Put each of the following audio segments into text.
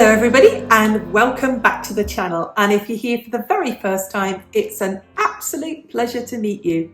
Hello everybody and welcome back to the channel, and if you're here for the very first time, it's an absolute pleasure to meet you.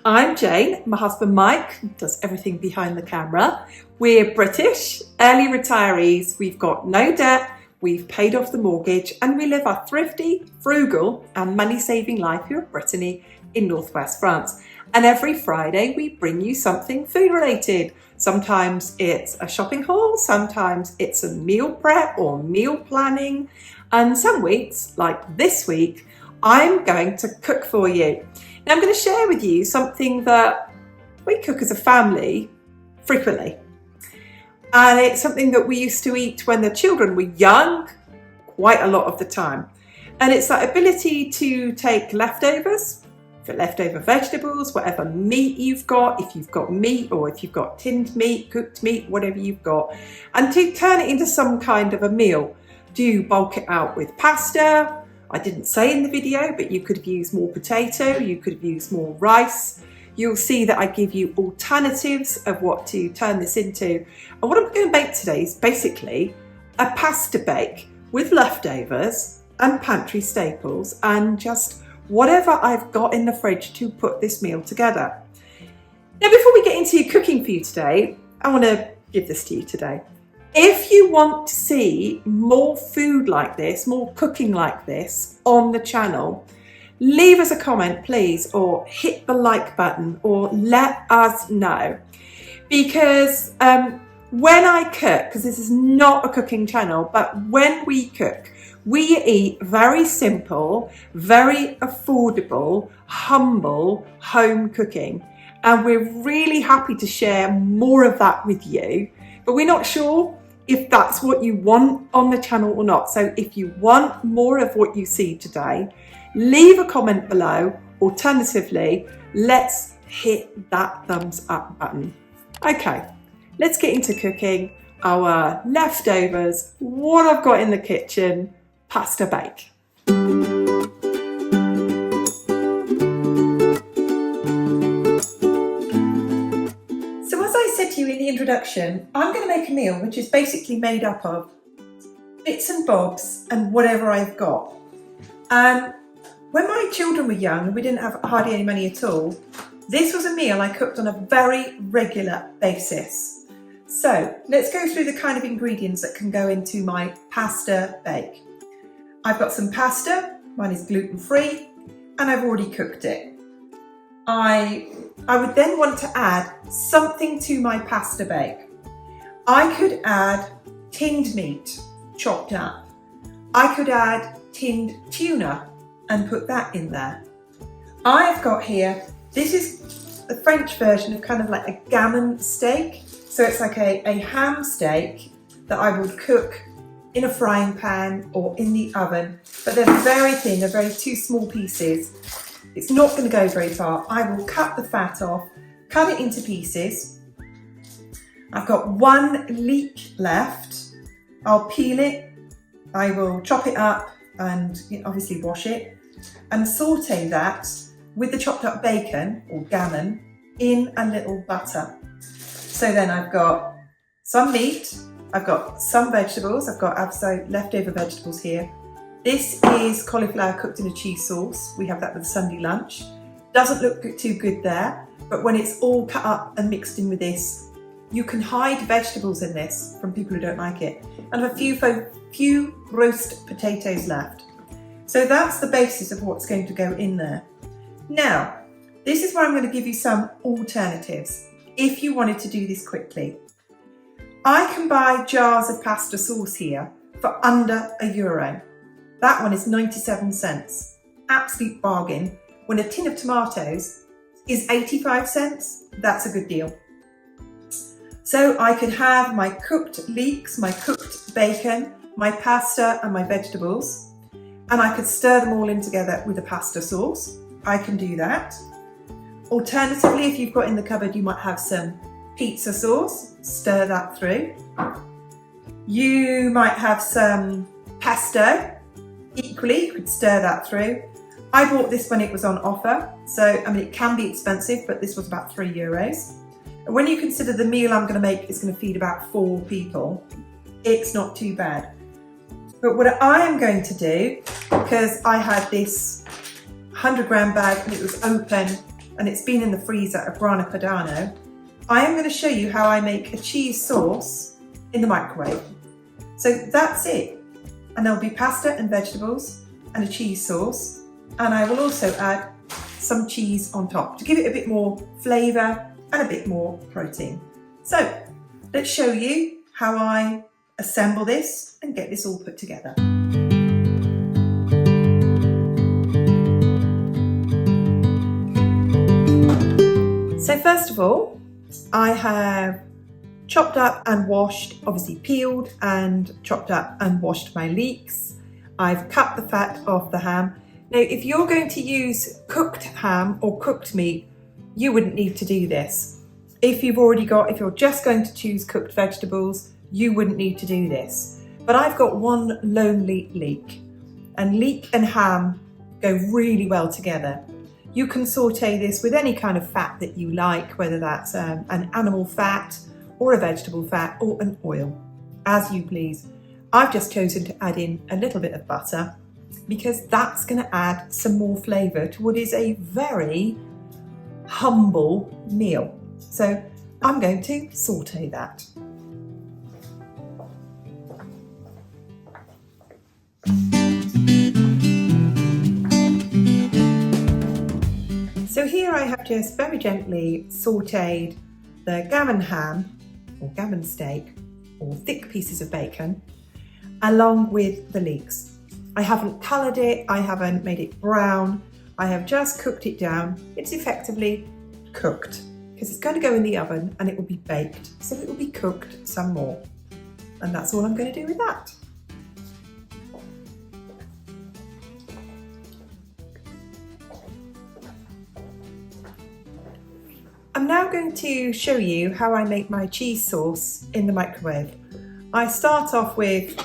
I'm Jane, my husband Mike does everything behind the camera. We're British, early retirees, we've got no debt, we've paid off the mortgage, and we live a thrifty, frugal and money-saving life here at Brittany in northwest France. And every Friday we bring you something food related. Sometimes it's a shopping haul, sometimes it's a meal prep or meal planning, and some weeks, like this week, I'm going to cook for you. Now I'm going to share with you something that we cook as a family frequently. And it's something that we used to eat when the children were young, quite a lot of the time. And it's that ability to take leftovers, for leftover vegetables, whatever meat you've got, if you've got meat or if you've got tinned meat, cooked meat, whatever you've got, and to turn it into some kind of a meal. Do you bulk it out with pasta? I didn't say in the video, but you could have used more potato, you could have used more rice. You'll see that I give you alternatives of what to turn this into. And what I'm going to make today is basically a pasta bake with leftovers and pantry staples and just whatever I've got in the fridge to put this meal together. Now, before we get into your cooking for you today, I want to give this to you today. If you want to see more food like this, more cooking like this on the channel, leave us a comment, please, or hit the like button, or let us know. Because when I cook, because this is not a cooking channel, but when we cook, we eat very simple, very affordable, humble home cooking. And we're really happy to share more of that with you. But we're not sure if that's what you want on the channel or not. So if you want more of what you see today, leave a comment below. Alternatively, let's hit that thumbs up button. Okay, let's get into cooking our leftovers, what I've got in the kitchen, pasta bake. So as I said to you in the introduction, I'm going to make a meal which is basically made up of bits and bobs and whatever I've got. When my children were young and we didn't have hardly any money at all, this was a meal I cooked on a very regular basis. So let's go through the kind of ingredients that can go into my pasta bake. I've got some pasta, mine is gluten-free, and I've already cooked it. I would then want to add something to my pasta bake. I could add tinned meat, chopped up. I could add tinned tuna and put that in there. I've got here, this is the French version of kind of like a gammon steak. So it's like a ham steak that I would cook in a frying pan or in the oven, but they're very thin, they're very two small pieces. It's not going to go very far. I will cut the fat off, cut it into pieces. I've got one leek left. I'll peel it, I will chop it up and obviously wash it and saute that with the chopped up bacon or gammon in a little butter. So then I've got some meat, I've got some vegetables, I've got leftover vegetables here. This is cauliflower cooked in a cheese sauce. We have that with a Sunday lunch. Doesn't look too good there, but when it's all cut up and mixed in with this, you can hide vegetables in this from people who don't like it. And I have a few roast potatoes left. So that's the basis of what's going to go in there. Now, this is where I'm going to give you some alternatives if you wanted to do this quickly. I can buy jars of pasta sauce here for under €1. That one is 97 cents. Absolute bargain. When a tin of tomatoes is 85 cents, that's a good deal. So I could have my cooked leeks, my cooked bacon, my pasta and my vegetables, and I could stir them all in together with a pasta sauce. I can do that. Alternatively, if you've got in the cupboard, you might have some pizza sauce, stir that through. You might have some pesto, equally, you could stir that through. I bought this when it was on offer, so it can be expensive, but this was about €3. And when you consider the meal I'm going to make is going to feed about 4 people, it's not too bad. But what I am going to do, because I had this 100-gram bag and it was open and it's been in the freezer of grana padano, I am going to show you how I make a cheese sauce in the microwave. So that's it. And there'll be pasta and vegetables and a cheese sauce. And I will also add some cheese on top to give it a bit more flavour and a bit more protein. So let's show you how I assemble this and get this all put together. So first of all, I have chopped up and washed, obviously peeled and chopped up and washed my leeks. I've cut the fat off the ham. Now, if you're going to use cooked ham or cooked meat, you wouldn't need to do this. If you're just going to choose cooked vegetables, you wouldn't need to do this. But I've got one lonely leek, and leek and ham go really well together. You can saute this with any kind of fat that you like, whether that's an animal fat or a vegetable fat or an oil, as you please. I've just chosen to add in a little bit of butter because that's going to add some more flavour to what is a very humble meal. So I'm going to saute that. So here I have just very gently sauteed the gammon ham or gammon steak or thick pieces of bacon along with the leeks. I haven't coloured it, I haven't made it brown, I have just cooked it down. It's effectively cooked because it's going to go in the oven and it will be baked, so it will be cooked some more. And that's all I'm going to do with that. I'm now going to show you how I make my cheese sauce in the microwave. I start off with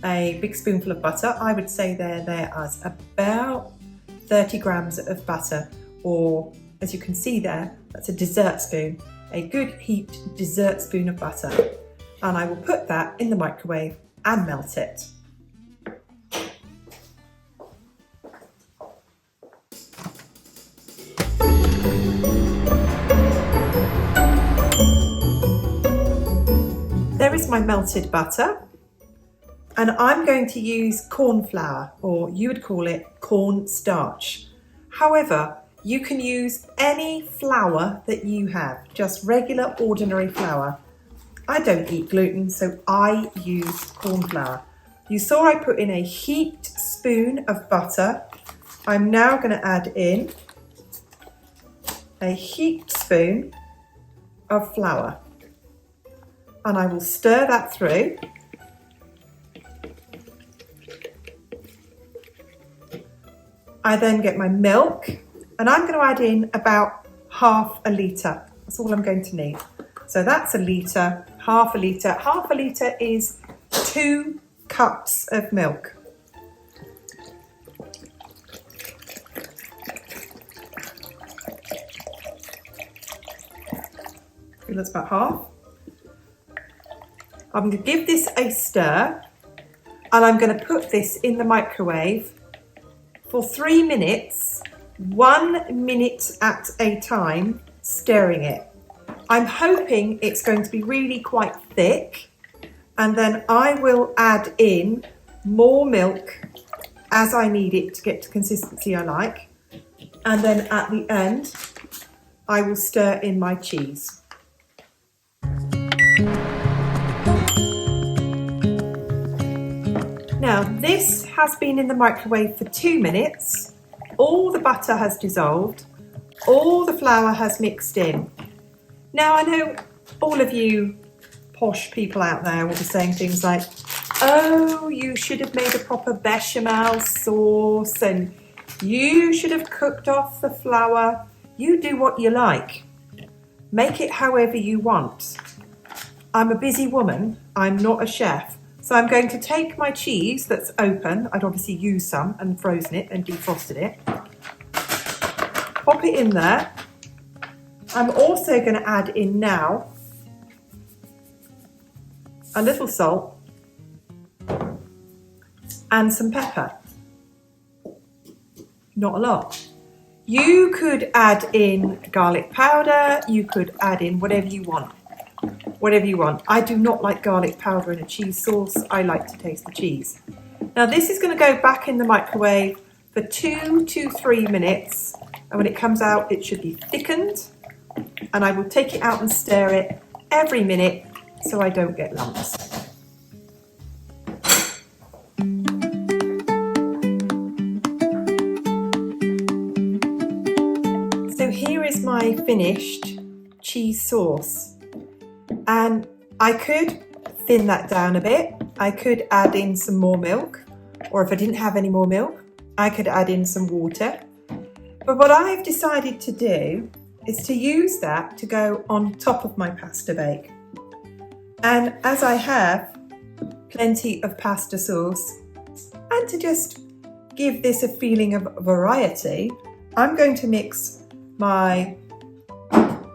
a big spoonful of butter. I would say there is about 30 grams of butter, or as you can see there, that's a dessert spoon, a good heaped dessert spoon of butter. And I will put that in the microwave and melt it. There is my melted butter, and I'm going to use corn flour, or you would call it corn starch. However, you can use any flour that you have, just regular ordinary flour. I don't eat gluten, so I use corn flour. You saw I put in a heaped spoon of butter. I'm now going to add in a heaped spoon of flour. And I will stir that through. I then get my milk, and I'm going to add in about half a litre. That's all I'm going to need. So that's a litre, half a litre. Half a litre is 2 cups of milk. That's about half. I'm going to give this a stir, and I'm going to put this in the microwave for 3 minutes, 1 minute at a time, stirring it. I'm hoping it's going to be really quite thick, and then I will add in more milk as I need it to get to consistency I like. And then at the end, I will stir in my cheese. Now, this has been in the microwave for 2 minutes. All the butter has dissolved. All the flour has mixed in. Now, I know all of you posh people out there will be saying things like, oh, you should have made a proper bechamel sauce and you should have cooked off the flour. You do what you like. Make it however you want. I'm a busy woman. I'm not a chef. So I'm going to take my cheese that's open, I'd obviously used some and frozen it and defrosted it, pop it in there. I'm also going to add in now a little salt and some pepper. Not a lot. You could add in garlic powder, you could add in whatever you want. Whatever you want. I do not like garlic powder in a cheese sauce. I like to taste the cheese. Now this is going to go back in the microwave for 2 to 3 minutes, and when it comes out it should be thickened, and I will take it out and stir it every minute so I don't get lumps. So here is my finished cheese sauce, and I could thin that down a bit. I could add in some more milk, or if I didn't have any more milk, I could add in some water. But what I've decided to do is to use that to go on top of my pasta bake. And as I have plenty of pasta sauce, and to just give this a feeling of variety, I'm going to mix my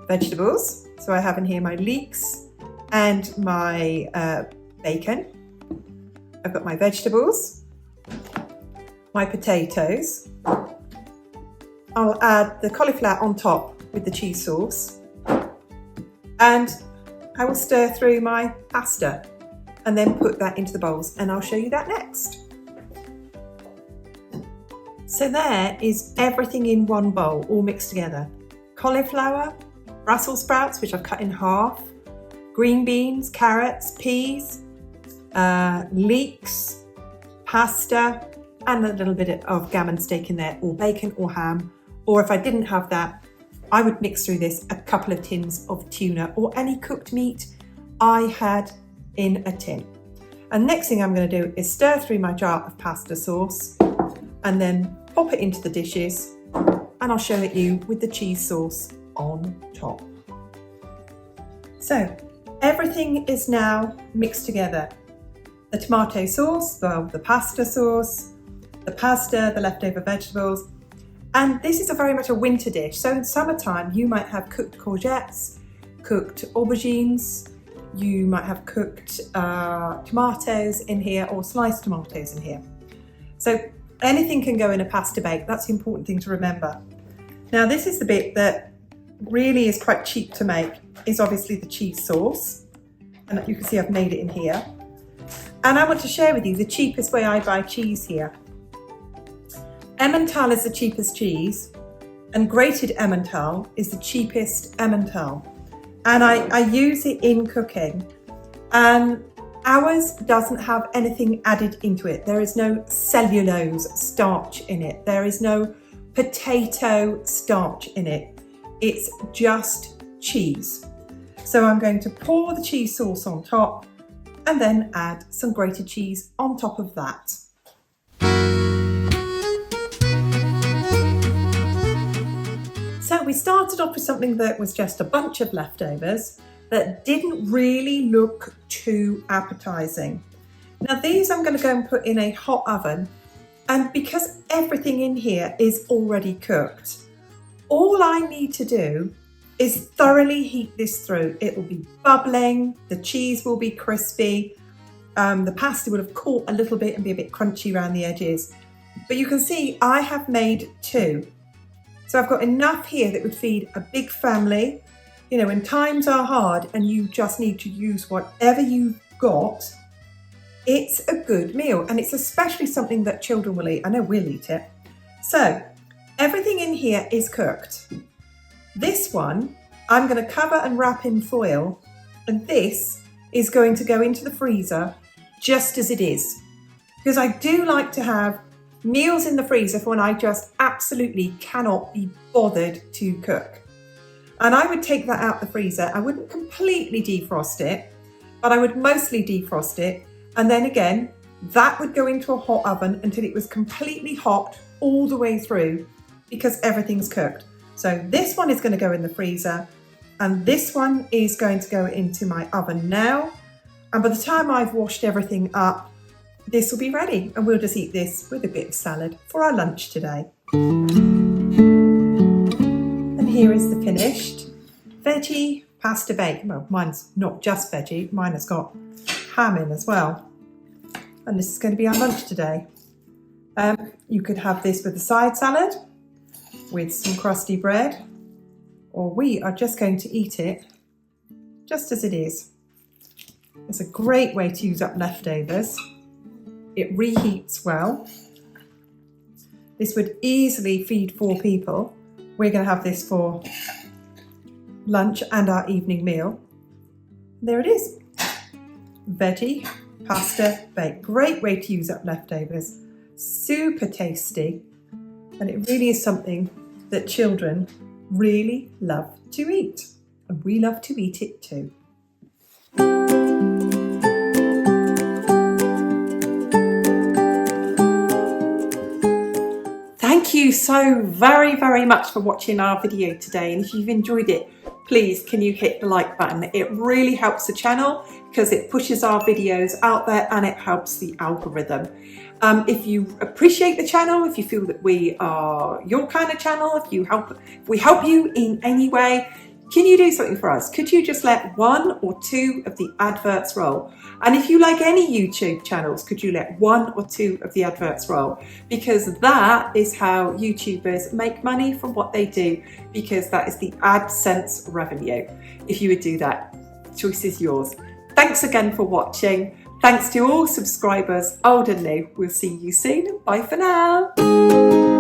vegetables. So I have in here my leeks and my bacon. I've got my vegetables, my potatoes. I'll add the cauliflower on top with the cheese sauce, and I will stir through my pasta and then put that into the bowls, and I'll show you that next. So there is everything in one bowl, all mixed together. Cauliflower, Brussels sprouts, which I've cut in half, green beans, carrots, peas, leeks, pasta, and a little bit of gammon steak in there, or bacon or ham. Or if I didn't have that, I would mix through this a couple of tins of tuna or any cooked meat I had in a tin. And next thing I'm going to do is stir through my jar of pasta sauce and then pop it into the dishes, and I'll show it you with the cheese sauce on top. So everything is now mixed together. The tomato sauce, the pasta sauce, the pasta, the leftover vegetables. And this is very much a winter dish. So in summertime, you might have cooked courgettes, cooked aubergines, you might have cooked tomatoes in here, or sliced tomatoes in here. So anything can go in a pasta bake. That's the important thing to remember. Now this is the bit that really is quite cheap to make, is obviously the cheese sauce. And you can see I've made it in here. And I want to share with you the cheapest way I buy cheese here. Emmental is the cheapest cheese, and grated Emmental is the cheapest Emmental. And I use it in cooking, and ours doesn't have anything added into it. There is no cellulose starch in it. There is no potato starch in it. It's just cheese. So I'm going to pour the cheese sauce on top and then add some grated cheese on top of that. So we started off with something that was just a bunch of leftovers that didn't really look too appetizing. Now these I'm going to go and put in a hot oven, and because everything in here is already cooked, all I need to do is thoroughly heat this through. It will be bubbling, the cheese will be crispy, the pasta would have caught a little bit and be a bit crunchy around the edges. But you can see I have made 2. So I've got enough here that would feed a big family. You know, when times are hard and you just need to use whatever you've got, it's a good meal, and it's especially something that children will eat. I know we'll eat it. So everything in here is cooked. This one I'm going to cover and wrap in foil, and this is going to go into the freezer just as it is, because I do like to have meals in the freezer for when I just absolutely cannot be bothered to cook. And I would take that out the freezer. I wouldn't completely defrost it, but I would mostly defrost it. And then again, that would go into a hot oven until it was completely hot all the way through, because everything's cooked. So this one is going to go in the freezer, and this one is going to go into my oven now. And by the time I've washed everything up, this will be ready, and we'll just eat this with a bit of salad for our lunch today. And here is the finished veggie pasta bake. Well, mine's not just veggie, mine has got ham in as well. and this is going to be our lunch today. You could have this with a side salad, with some crusty bread, or we are just going to eat it just as it is. It's a great way to use up leftovers. It reheats well. This would easily feed 4 people. We're going to have this for lunch and our evening meal. There it is. Veggie, pasta, baked. Great way to use up leftovers. Super tasty. And it really is something that children really love to eat. And we love to eat it too. Thank you so very much for watching our video today, and if you've enjoyed it, please can you hit the like button. It really helps the channel because it pushes our videos out there and it helps the algorithm. If you appreciate the channel, if you feel that we are your kind of channel, if we help you in any way, can you do something for us? Could you just let 1 or 2 of the adverts roll? And if you like any YouTube channels, could you let 1 or 2 of the adverts roll? Because that is how YouTubers make money from what they do, because that is the AdSense revenue. If you would do that, choice is yours. Thanks again for watching. Thanks to all subscribers, old and new. We'll see you soon. Bye for now.